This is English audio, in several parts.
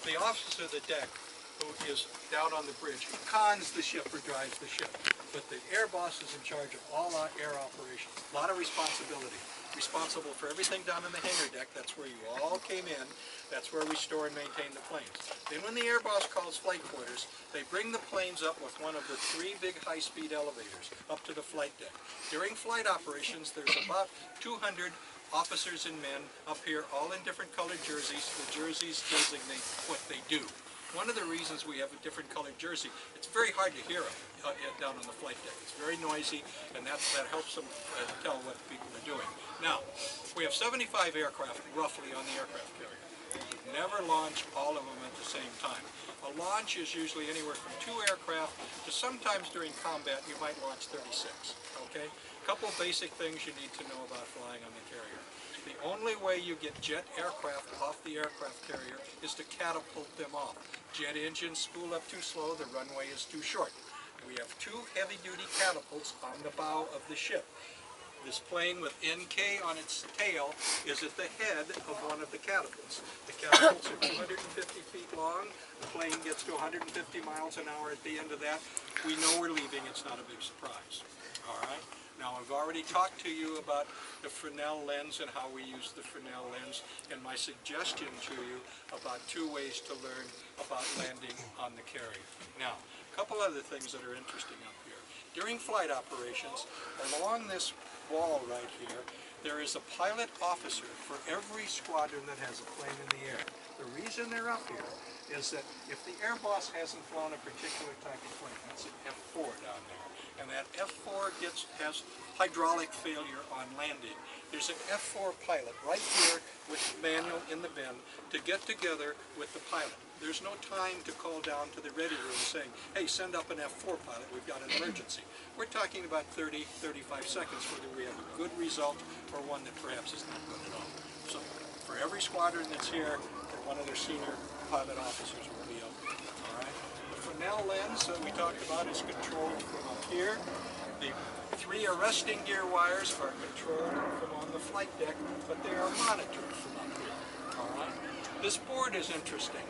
The officer of the deck, who is down on the bridge, cons the ship or drives the ship. But the air boss is in charge of all our air operations. A lot of responsibility. Responsible for everything down in the hangar deck. That's where you all came in. That's where we store and maintain the planes. Then when the air boss calls flight quarters, they bring the planes up with one of the 3 big high-speed elevators up to the flight deck. During flight operations, there's about 200 officers and men up here, all in different colored jerseys. The jerseys designate what they do. One of the reasons we have a different colored jersey, it's very hard to hear them down on the flight deck. It's very noisy, and that helps them tell what people are doing. Now, we have 75 aircraft roughly on the aircraft carrier. We never launch all of them at the same time. A launch is usually anywhere from 2 aircraft to sometimes during combat you might launch 36. Okay? A couple basic things you need to know about flying on the carrier. The only way you get jet aircraft off the aircraft carrier is to catapult them off. Jet engines spool up too slow, the runway is too short. We have 2 heavy-duty catapults on the bow of the ship. This plane with NK on its tail is at the head of one of the catapults. The catapults are 250 feet long. The plane gets to 150 miles an hour at the end of that. We know we're leaving. It's not a big surprise. All right? Now, I've already talked to you about the Fresnel lens and how we use the Fresnel lens, and my suggestion to you about 2 ways to learn about landing on the carrier. Now, a couple other things that are interesting up here. During flight operations, along this wall right here, there is a pilot officer for every squadron that has a plane in the air. The reason they're up here is that if the air boss hasn't flown a particular type of plane, that's an F4 down there, and that F4 has hydraulic failure on landing, there's an F4 pilot right here with manual in the bin to get together with the pilot. There's no time to call down to the ready room saying, hey, send up an F4 pilot, we've got an emergency. We're talking about 30, 35 seconds whether we have a good result or one that perhaps is not good at all. So for every squadron that's here, one of their senior pilot officers will be up there. All right? The Fresnel lens that we talked about is controlled from up here. The 3 arresting gear wires are controlled from on the flight deck, but they are monitored from up here. All right? This board is interesting.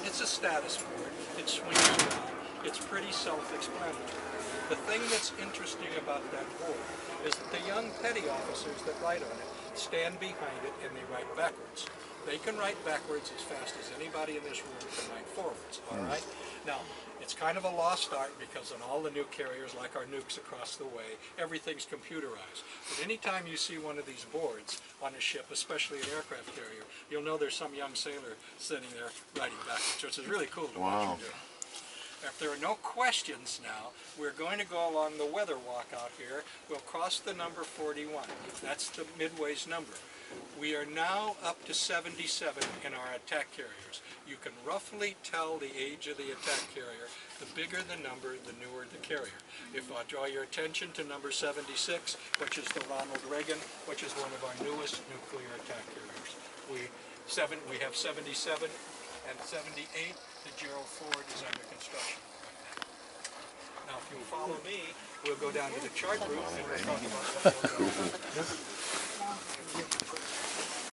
It's a status board. It swings around. It's pretty self-explanatory. The thing that's interesting about that board is that the young petty officers that write on it stand behind it and they write backwards. They can write backwards as fast as anybody in this room can write forwards, all right? Now, it's kind of a lost art because on all the new carriers, like our nukes across the way, everything's computerized. But anytime you see one of these boards on a ship, especially an aircraft carrier, you'll know there's some young sailor sitting there writing backwards, which is really cool to watch him do. If there are no questions now, we're going to go along the weather walk out here. We'll cross the number 41. That's the Midway's number. We are now up to 77 in our attack carriers. You can roughly tell the age of the attack carrier. The bigger the number, the newer the carrier. If I draw your attention to number 76, which is the Ronald Reagan, which is one of our newest nuclear attack carriers. We have 77 and 78. The Gerald Ford is under construction right now. Now, if you'll follow me, we'll go down to the chart room and we'll talk about what we'll do.